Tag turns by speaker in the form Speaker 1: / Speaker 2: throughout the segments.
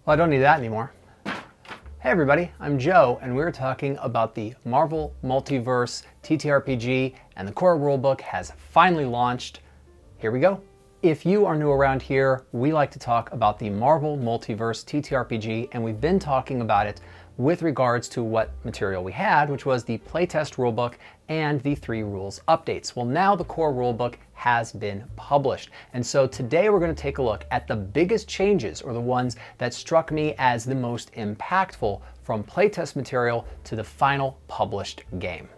Speaker 1: Well, I don't need that anymore. Hey everybody, I'm Joe, and we're talking about the Marvel Multiverse TTRPG, and the core rulebook has finally launched. Here we go. If you are new around here, we like to talk about the Marvel Multiverse TTRPG, and we've been talking about it with regards to what material we had, which was the playtest rulebook and the 3 rules updates. Well, now the core rulebook has been published. And so today we're going to take a look at the biggest changes, or the ones that struck me as the most impactful from playtest material to the final published game.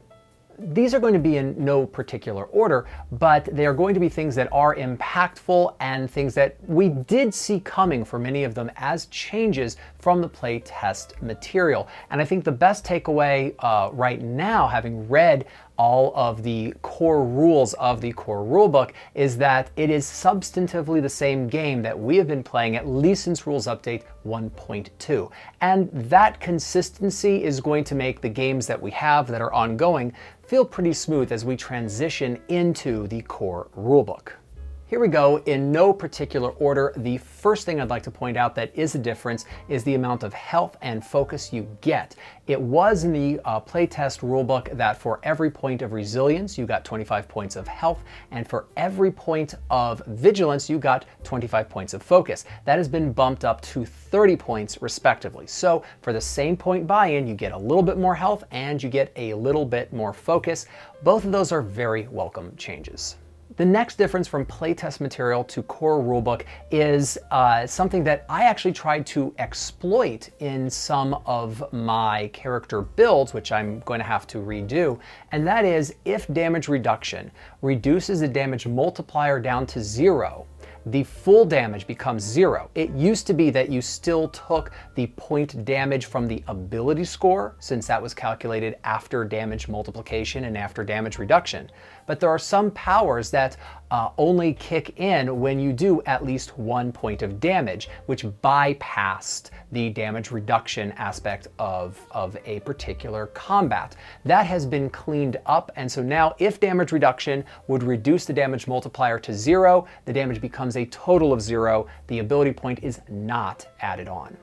Speaker 1: These are going to be in no particular order, but they are going to be things that are impactful and things that we did see coming for many of them as changes from the playtest material. And I think the best takeaway right now, having read all of the core rules of the core rulebook, is that it is substantively the same game that we have been playing at least since Rules Update 1.2. And that consistency is going to make the games that we have that are ongoing feel pretty smooth as we transition into the core rulebook. Here we go, in no particular order. The first thing I'd like to point out that is a difference is the amount of health and focus you get. It was in the playtest rulebook that for every point of resilience, you got 25 points of health, and for every point of vigilance, you got 25 points of focus. That has been bumped up to 30 points respectively. So for the same point buy-in, you get a little bit more health and you get a little bit more focus. Both of those are very welcome changes. The next difference from playtest material to core rulebook is something that I actually tried to exploit in some of my character builds, which I'm going to have to redo, and that is if damage reduction reduces the damage multiplier down to 0, the full damage becomes 0. It used to be that you still took the point damage from the ability score, since that was calculated after damage multiplication and after damage reduction. But there are some powers that only kick in when you do at least 1 point of damage, which bypassed the damage reduction aspect of a particular combat. That has been cleaned up, and so now if damage reduction would reduce the damage multiplier to 0, the damage becomes a total of 0. The ability point is not added on.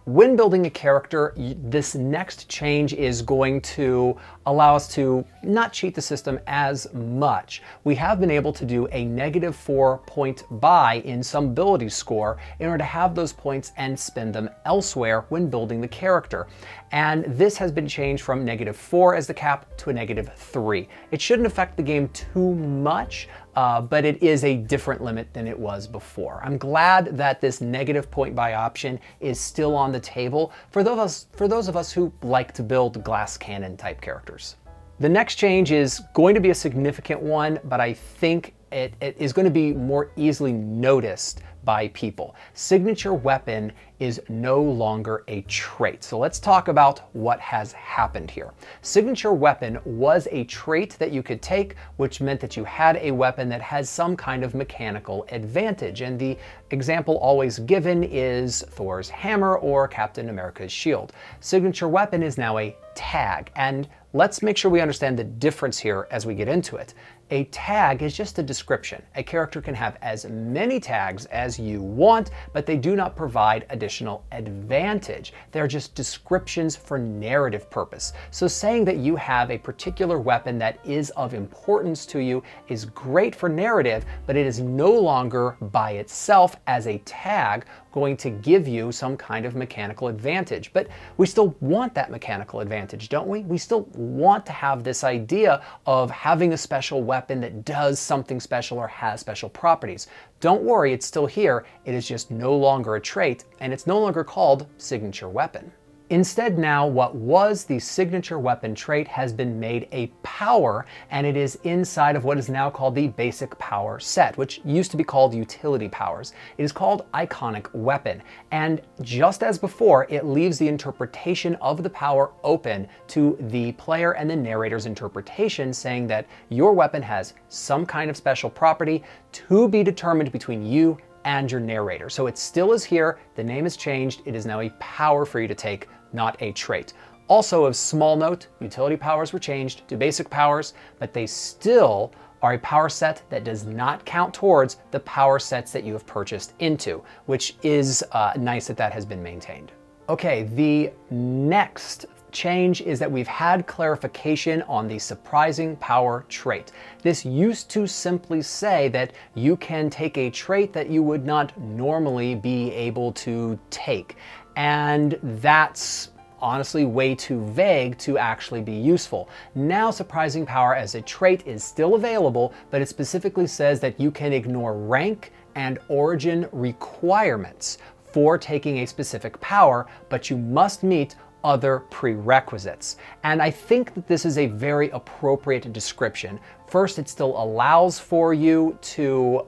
Speaker 1: When building a character, this next change is going to allow us to not cheat the system as much. We have been able to do a -4 point buy in some ability score in order to have those points and spend them elsewhere when building the character. And this has been changed from -4 as the cap to a -3. It shouldn't affect the game too much, but it is a different limit than it was before. I'm glad that this negative point buy option is still on the table for those of us who like to build glass cannon type characters. The next change is going to be a significant one, but I think it is going to be more easily noticed by people. Signature weapon is no longer a trait. So let's talk about what has happened here. Signature weapon was a trait that you could take, which meant that you had a weapon that has some kind of mechanical advantage. And the example always given is Thor's hammer or Captain America's shield. Signature weapon is now a tag. And let's make sure we understand the difference here as we get into it. A tag is just a description. A character can have as many tags as you want, but they do not provide additional advantage. They're just descriptions for narrative purpose. So saying that you have a particular weapon that is of importance to you is great for narrative, but it is no longer by itself as a tag going to give you some kind of mechanical advantage. But we still want that mechanical advantage, don't we? We still want to have this idea of having a special weapon that does something special or has special properties. Don't worry, it's still here. It is just no longer a trait, and it's no longer called signature weapon. Instead now, what was the signature weapon trait has been made a power, and it is inside of what is now called the basic power set, which used to be called utility powers. It is called iconic weapon, and just as before, it leaves the interpretation of the power open to the player and the narrator's interpretation, saying that your weapon has some kind of special property to be determined between you and your narrator. So it still is here, the name has changed, it is now a power for you to take, not a trait. Also of small note, utility powers were changed to basic powers, but they still are a power set that does not count towards the power sets that you have purchased into, which is nice that that has been maintained. Okay, the next change is that we've had clarification on the surprising power trait. This used to simply say that you can take a trait that you would not normally be able to take, and that's honestly way too vague to actually be useful. Now surprising power as a trait is still available, but it specifically says that you can ignore rank and origin requirements for taking a specific power, but you must meet other prerequisites. And I think that this is a very appropriate description. First, it still allows for you to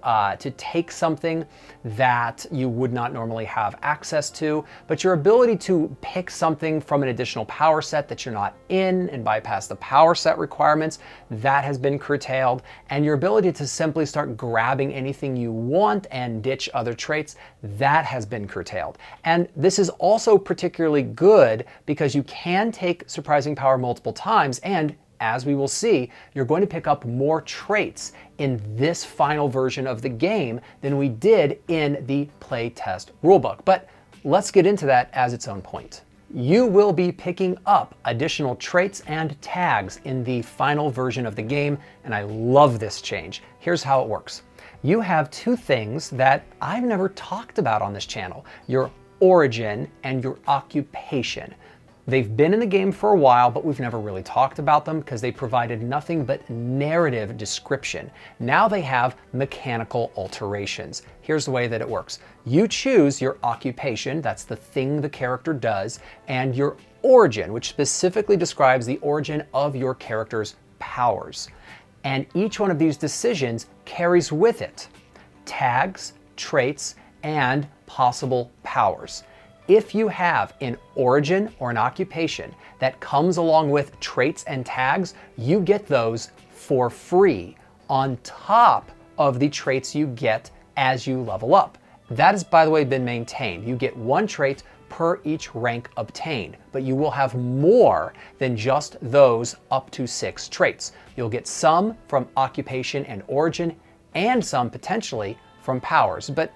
Speaker 1: take something that you would not normally have access to, but your ability to pick something from an additional power set that you're not in and bypass the power set requirements, that has been curtailed. And your ability to simply start grabbing anything you want and ditch other traits, that has been curtailed. And this is also particularly good because you can take surprising power multiple times, and as we will see, you're going to pick up more traits in this final version of the game than we did in the playtest rulebook. But let's get into that as its own point. You will be picking up additional traits and tags in the final version of the game, and I love this change. Here's how it works. You have two things that I've never talked about on this channel: your origin and your occupation. They've been in the game for a while, but we've never really talked about them because they provided nothing but narrative description. Now they have mechanical alterations. Here's the way that it works. You choose your occupation, that's the thing the character does, and your origin, which specifically describes the origin of your character's powers. And each one of these decisions carries with it tags, traits, and possible powers. If you have an origin or an occupation that comes along with traits and tags, you get those for free on top of the traits you get as you level up. That has, by the way, been maintained. You get one trait per each rank obtained, but you will have more than just those up to 6 traits. You'll get some from occupation and origin, and some potentially from powers, but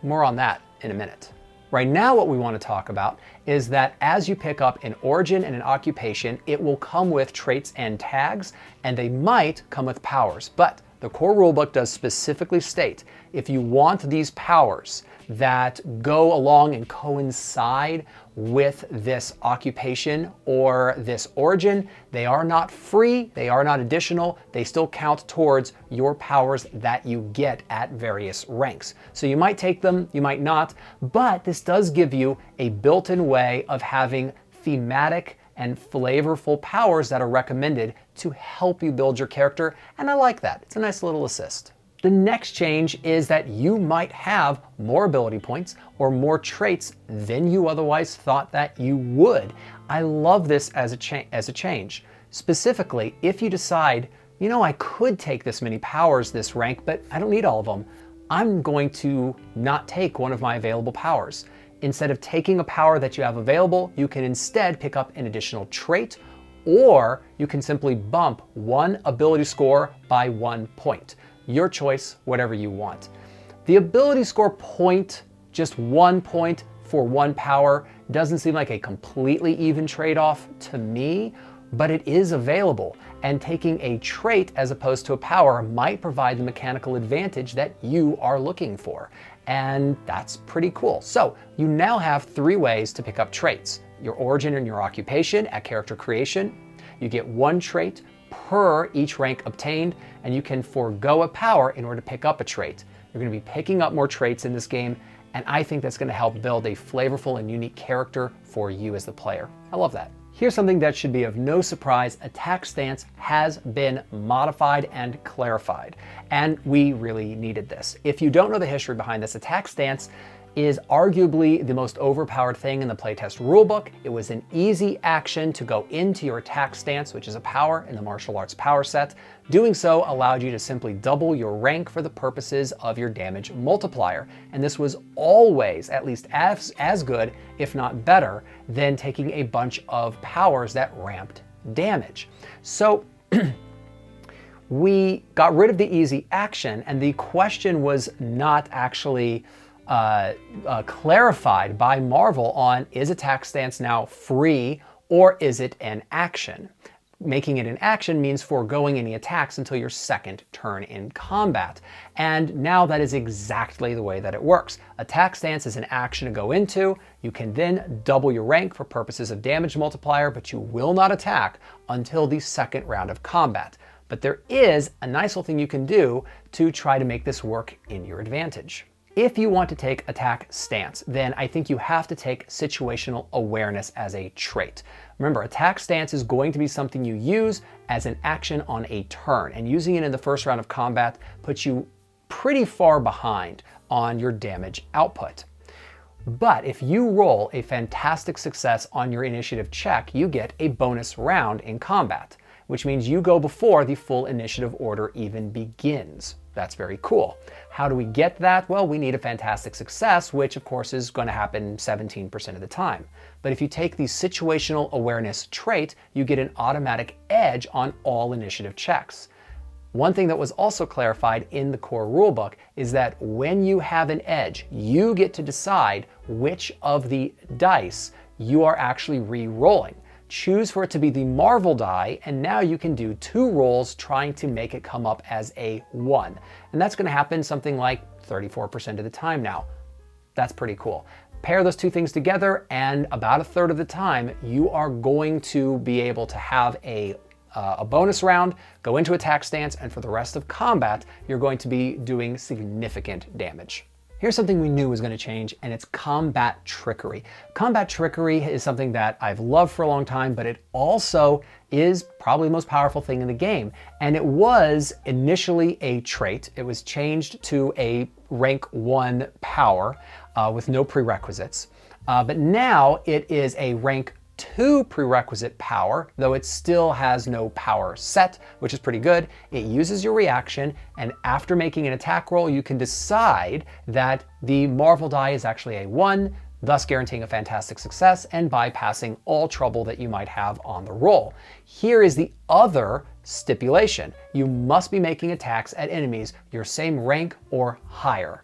Speaker 1: more on that in a minute. Right now, what we want to talk about is that as you pick up an origin and an occupation, it will come with traits and tags, and they might come with powers. But the core rulebook does specifically state, if you want these powers that go along and coincide with this occupation or this origin, they are not free, they are not additional, they still count towards your powers that you get at various ranks. So you might take them, you might not, but this does give you a built-in way of having thematic and flavorful powers that are recommended to help you build your character, and I like that. It's a nice little assist. The next change is that you might have more ability points or more traits than you otherwise thought that you would. I love this as a change. Specifically, if you decide, you know, I could take this many powers this rank, but I don't need all of them, I'm going to not take one of my available powers. Instead of taking a power that you have available, you can instead pick up an additional trait, or you can simply bump one ability score by 1 point. Your choice, whatever you want. The ability score point, just 1 point for one power, doesn't seem like a completely even trade-off to me, but it is available, and taking a trait as opposed to a power might provide the mechanical advantage that you are looking for, and that's pretty cool. So you now have 3 ways to pick up traits: your origin and your occupation at character creation. You get 1 trait per each rank obtained, and you can forego a power in order to pick up a trait. You're going to be picking up more traits in this game, and I think that's going to help build a flavorful and unique character for you as the player. I love that. Here's something that should be of no surprise. Attack stance has been modified and clarified, and we really needed this. If you don't know the history behind this, attack stance is arguably the most overpowered thing in the playtest rulebook. It was an easy action to go into your attack stance, which is a power in the martial arts power set. Doing so allowed you to simply double your rank for the purposes of your damage multiplier. And this was always at least as good, if not better, than taking a bunch of powers that ramped damage. So we got rid of the easy action, and the question was not actually clarified by Marvel on, is attack stance now free or is it an action? Making it an action means foregoing any attacks until your second turn in combat. And now that is exactly the way that it works. Attack stance is an action to go into. You can then double your rank for purposes of damage multiplier, but you will not attack until the second round of combat. But there is a nice little thing you can do to try to make this work in your advantage. If you want to take attack stance, then I think you have to take situational awareness as a trait. Remember, attack stance is going to be something you use as an action on a turn, and using it in the first round of combat puts you pretty far behind on your damage output. But if you roll a fantastic success on your initiative check, you get a bonus round in combat, which means you go before the full initiative order even begins. That's very cool. How do we get that? Well, we need a fantastic success, which of course is going to happen 17% of the time. But if you take the situational awareness trait, you get an automatic edge on all initiative checks. One thing that was also clarified in the core rulebook is that when you have an edge, you get to decide which of the dice you are actually re-rolling. Choose for it to be the Marvel die, and now you can do 2 rolls trying to make it come up as a 1. And that's going to happen something like 34% of the time now. That's pretty cool. Pair those 2 things together, and about 1/3 of the time, you are going to be able to have a bonus round, go into attack stance, and for the rest of combat, you're going to be doing significant damage. Here's something we knew was going to change, and it's combat trickery. Combat trickery is something that I've loved for a long time, but it also is probably the most powerful thing in the game. And it was initially a trait. It was changed to a rank 1 power with no prerequisites. But now it is a rank 2 prerequisite power, though it still has no power set, which is pretty good. It uses your reaction, and after making an attack roll, you can decide that the Marvel die is actually a 1, thus guaranteeing a fantastic success and bypassing all trouble that you might have on the roll. Here is the other stipulation. You must be making attacks at enemies your same rank or higher.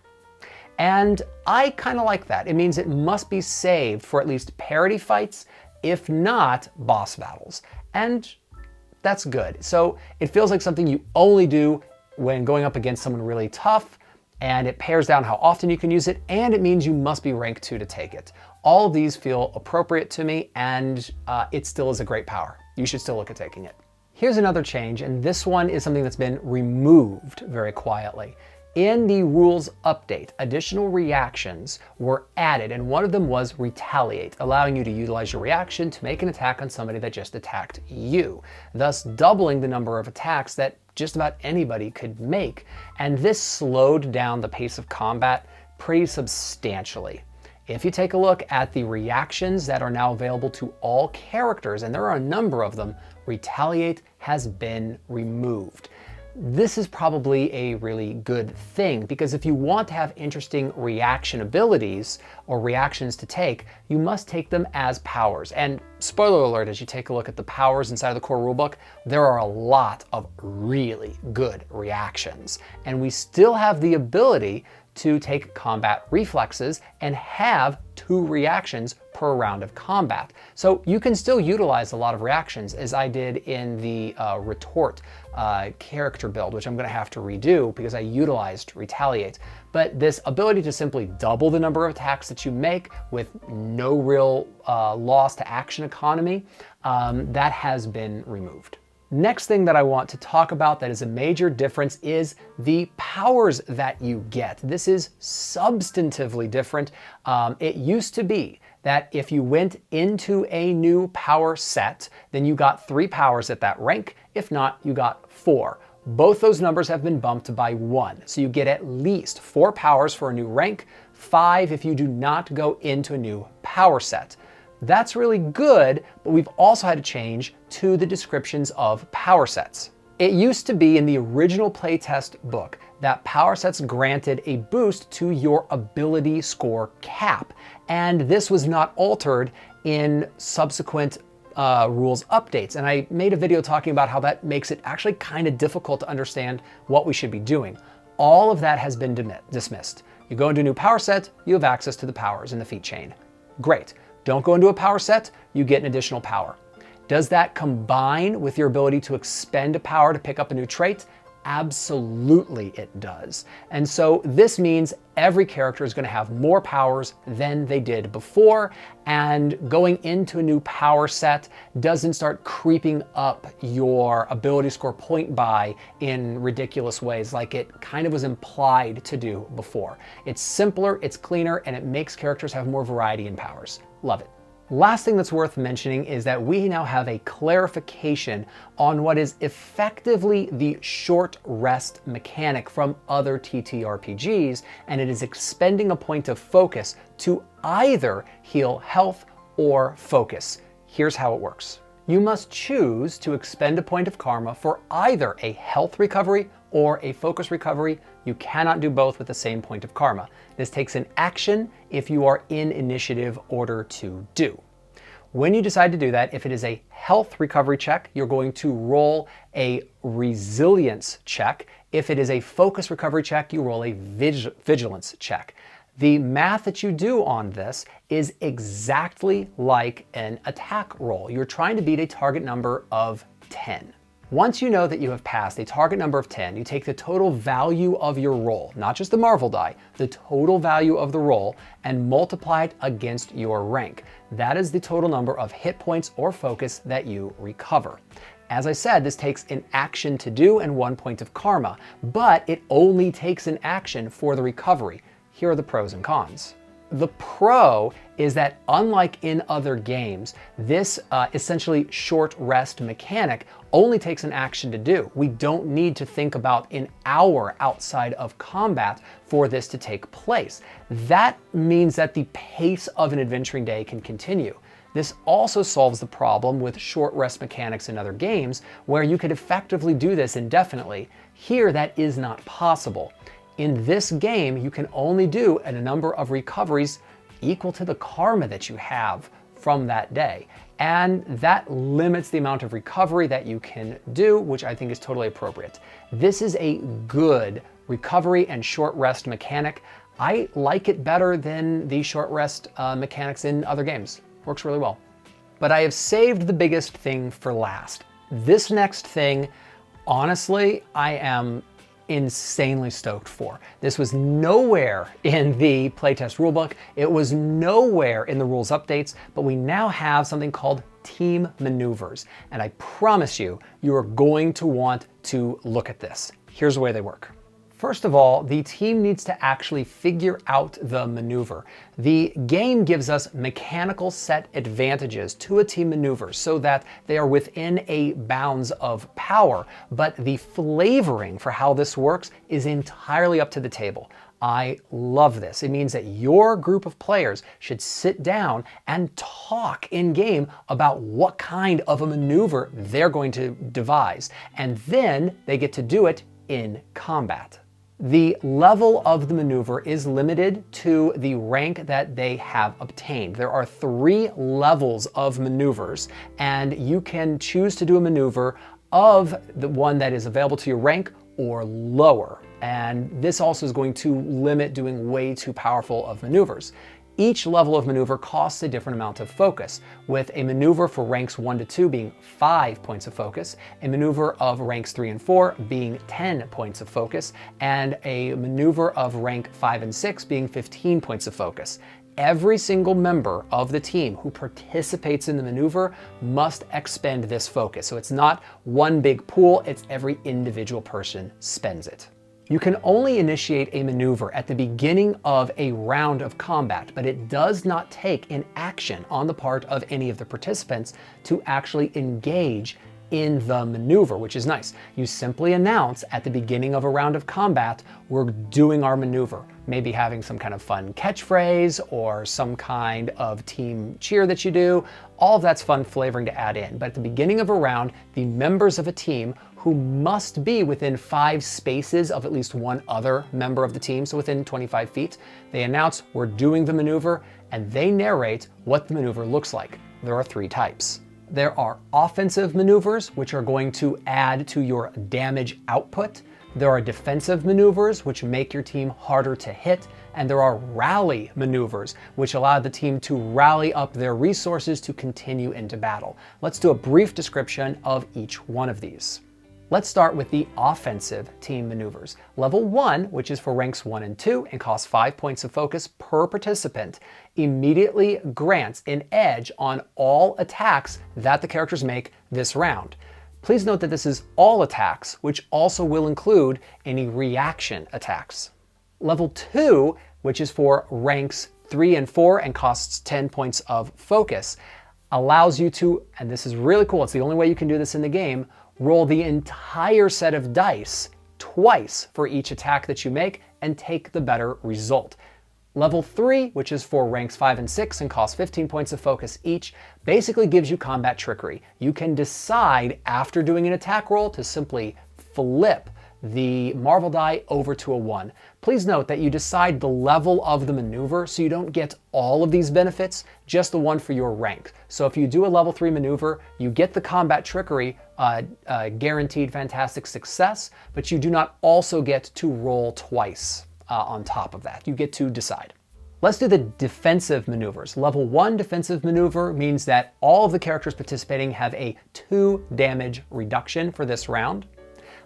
Speaker 1: And I kind of like that. It means it must be saved for at least parity fights, if not boss battles. And that's good. So it feels like something you only do when going up against someone really tough, and it pares down how often you can use it, and it means you must be rank 2 to take it. All of these feel appropriate to me, and it still is a great power. You should still look at taking it. Here's another change, and this one is something that's been removed very quietly. In the rules update, additional reactions were added, and one of them was Retaliate, allowing you to utilize your reaction to make an attack on somebody that just attacked you, thus doubling the number of attacks that just about anybody could make. And this slowed down the pace of combat pretty substantially. If you take a look at the reactions that are now available to all characters, and there are a number of them, Retaliate has been removed. This is probably a really good thing, because if you want to have interesting reaction abilities or reactions to take, you must take them as powers. And spoiler alert, as you take a look at the powers inside of the core rulebook, there are a lot of really good reactions. And we still have the ability to take combat reflexes and have 2 reactions per round of combat. So you can still utilize a lot of reactions, as I did in the Retort character build, which I'm going to have to redo because I utilized Retaliate. But this ability to simply double the number of attacks that you make with no real loss to action economy, that has been removed. Next thing that I want to talk about that is a major difference is the powers that you get. This is substantively different. It used to be that if you went into a new power set, then you got 3 powers at that rank. If not, you got 4. Both those numbers have been bumped by 1. So you get at least 4 powers for a new rank, 5 if you do not go into a new power set. That's really good, but we've also had to change to the descriptions of power sets. It used to be in the original playtest book that power sets granted a boost to your ability score cap, and this was not altered in subsequent rules updates, and I made a video talking about how that makes it actually kind of difficult to understand what we should be doing. All of that has been dismissed. You go into a new power set, you have access to the powers in the feat chain. Great. Don't go into a power set, you get an additional power. Does that combine with your ability to expend a power to pick up a new trait? Absolutely it does. And so this means every character is going to have more powers than they did before, and going into a new power set doesn't start creeping up your ability score point buy in ridiculous ways like it kind of was implied to do before. It's simpler, it's cleaner, and it makes characters have more variety in powers. Love it. Last thing that's worth mentioning is that we now have a clarification on what is effectively the short rest mechanic from other TTRPGs, and it is expending a point of focus to either heal health or focus. Here's how it works. You must choose to expend a point of karma for either a health recovery or a focus recovery. You cannot do both with the same point of karma. This takes an action if you are in initiative order to do. When you decide to do that, if it is a health recovery check, you're going to roll a resilience check. If it is a focus recovery check, you roll a vigilance check. The math that you do on this is exactly like an attack roll. You're trying to beat a target number of 10. Once you know that you have passed a target number of 10, you take the total value of your roll, not just the Marvel die, the total value of the roll, and multiply it against your rank. That is the total number of hit points or focus that you recover. As I said, this takes an action to do and 1 point of karma, but it only takes an action for the recovery. Here are the pros and cons. The pro is that unlike in other games, this essentially short rest mechanic only takes an action to do. We don't need to think about an hour outside of combat for this to take place. That means that the pace of an adventuring day can continue. This also solves the problem with short rest mechanics in other games where you could effectively do this indefinitely. Here, that is not possible. In this game, you can only do a number of recoveries equal to the karma that you have from that day. And that limits the amount of recovery that you can do, which I think is totally appropriate. This is a good recovery and short rest mechanic. I like it better than the short rest mechanics in other games. Works really well. But I have saved the biggest thing for last. This next thing, honestly, I am insanely stoked for. This was nowhere in the playtest rulebook. It was nowhere in the rules updates, but we now have something called team maneuvers. And I promise you, you are going to want to look at this. Here's the way they work. First of all, the team needs to actually figure out the maneuver. The game gives us mechanical set advantages to a team maneuver so that they are within a bounds of power, but the flavoring for how this works is entirely up to the table. I love this. It means that your group of players should sit down and talk in game about what kind of a maneuver they're going to devise, and then they get to do it in combat. The level of the maneuver is limited to the rank that they have obtained. There are 3 levels of maneuvers, and you can choose to do a maneuver of the one that is available to your rank or lower. And this also is going to limit doing way too powerful of maneuvers. Each level of maneuver costs a different amount of focus, with a maneuver for ranks 1 to 2 being 5 points of focus, a maneuver of ranks 3 and 4 being 10 points of focus, and a maneuver of rank 5 and 6 being 15 points of focus. Every single member of the team who participates in the maneuver must expend this focus. So it's not one big pool, it's every individual person spends it. You can only initiate a maneuver at the beginning of a round of combat, but it does not take an action on the part of any of the participants to actually engage in the maneuver, which is nice. You simply announce at the beginning of a round of combat, we're doing our maneuver. Maybe having some kind of fun catchphrase or some kind of team cheer that you do. All of that's fun flavoring to add in. But at the beginning of a round, the members of a team who must be within 5 spaces of at least one other member of the team, so within 25 feet, they announce we're doing the maneuver, and they narrate what the maneuver looks like. There are 3 types. There are offensive maneuvers, which are going to add to your damage output. There are defensive maneuvers, which make your team harder to hit. And there are rally maneuvers, which allow the team to rally up their resources to continue into battle. Let's do a brief description of each one of these. Let's start with the offensive team maneuvers. Level 1, which is for ranks 1 and 2 and costs 5 points of focus per participant, immediately grants an edge on all attacks that the characters make this round. Please note that this is all attacks, which also will include any reaction attacks. Level 2, which is for ranks 3 and 4 and costs 10 points of focus, allows you to, and this is really cool, it's the only way you can do this in the game, roll the entire set of dice twice for each attack that you make and take the better result. Level 3, which is for ranks 5 and 6 and costs 15 points of focus each, basically gives you combat trickery. You can decide after doing an attack roll to simply flip the Marvel die over to a 1. Please note that you decide the level of the maneuver, so you don't get all of these benefits, just the one for your rank. So if you do a level 3 maneuver, you get the combat trickery, guaranteed fantastic success, but you do not also get to roll twice on top of that. You get to decide. Let's do the defensive maneuvers. Level 1 defensive maneuver means that all of the characters participating have a 2 damage reduction for this round.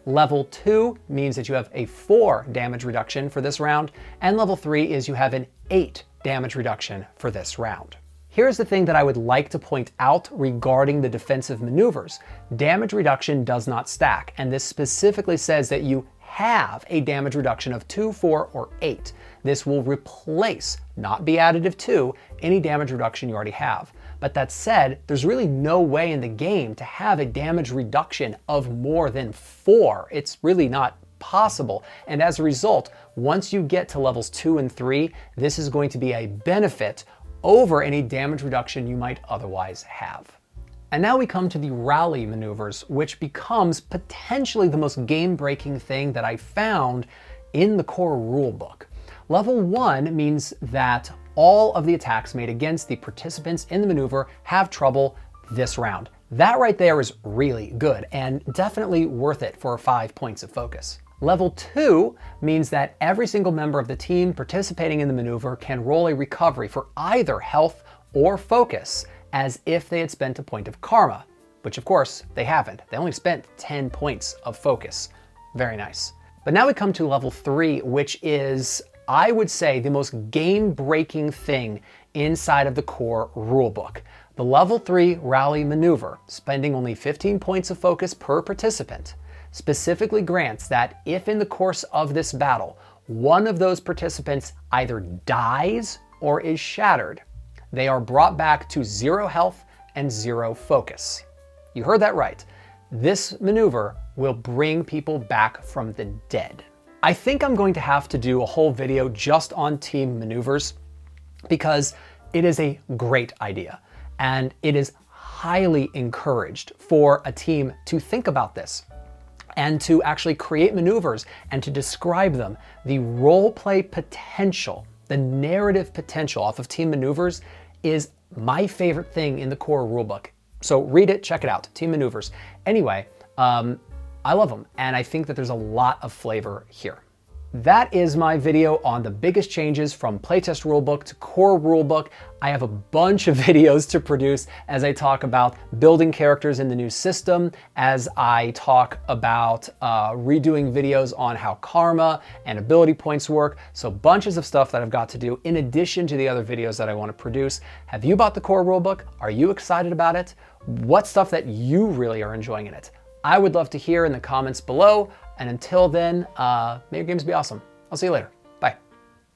Speaker 1: Level 2 means that you have a 4 damage reduction for this round, and level 3 is you have an 8 damage reduction for this round. Here's the thing that I would like to point out regarding the defensive maneuvers. Damage reduction does not stack, and this specifically says that you have a damage reduction of 2, 4, or 8. This will replace, not be additive to, any damage reduction you already have. But that said, there's really no way in the game to have a damage reduction of more than 4. It's really not possible. And as a result, once you get to levels 2 and 3, this is going to be a benefit over any damage reduction you might otherwise have. And now we come to the rally maneuvers, which becomes potentially the most game-breaking thing that I found in the core rulebook. Level 1 means that all of the attacks made against the participants in the maneuver have trouble this round. That right there is really good and definitely worth it for 5 points of focus. Level 2 means that every single member of the team participating in the maneuver can roll a recovery for either health or focus as if they had spent a point of karma, which of course they haven't. They only spent 10 points of focus. Very nice. But now we come to level 3, which is, I would say, the most game-breaking thing inside of the core rulebook. The level 3 rally maneuver, spending only 15 points of focus per participant, specifically grants that if in the course of this battle, one of those participants either dies or is shattered, they are brought back to 0 health and 0 focus. You heard that right. This maneuver will bring people back from the dead. I think I'm going to have to do a whole video just on team maneuvers because it is a great idea and it is highly encouraged for a team to think about this and to actually create maneuvers and to describe them. The role play potential, the narrative potential off of team maneuvers is my favorite thing in the core rulebook. So read it, check it out, team maneuvers. Anyway, I love them, and I think that there's a lot of flavor here. That is my video on the biggest changes from playtest rulebook to core rulebook. I have a bunch of videos to produce as I talk about building characters in the new system, as I talk about redoing videos on how karma and ability points work. So bunches of stuff that I've got to do in addition to the other videos that I want to produce. Have you bought the core rulebook? Are you excited about it? What stuff that you really are enjoying in it? I would love to hear in the comments below. And until then, may your games be awesome. I'll see you later.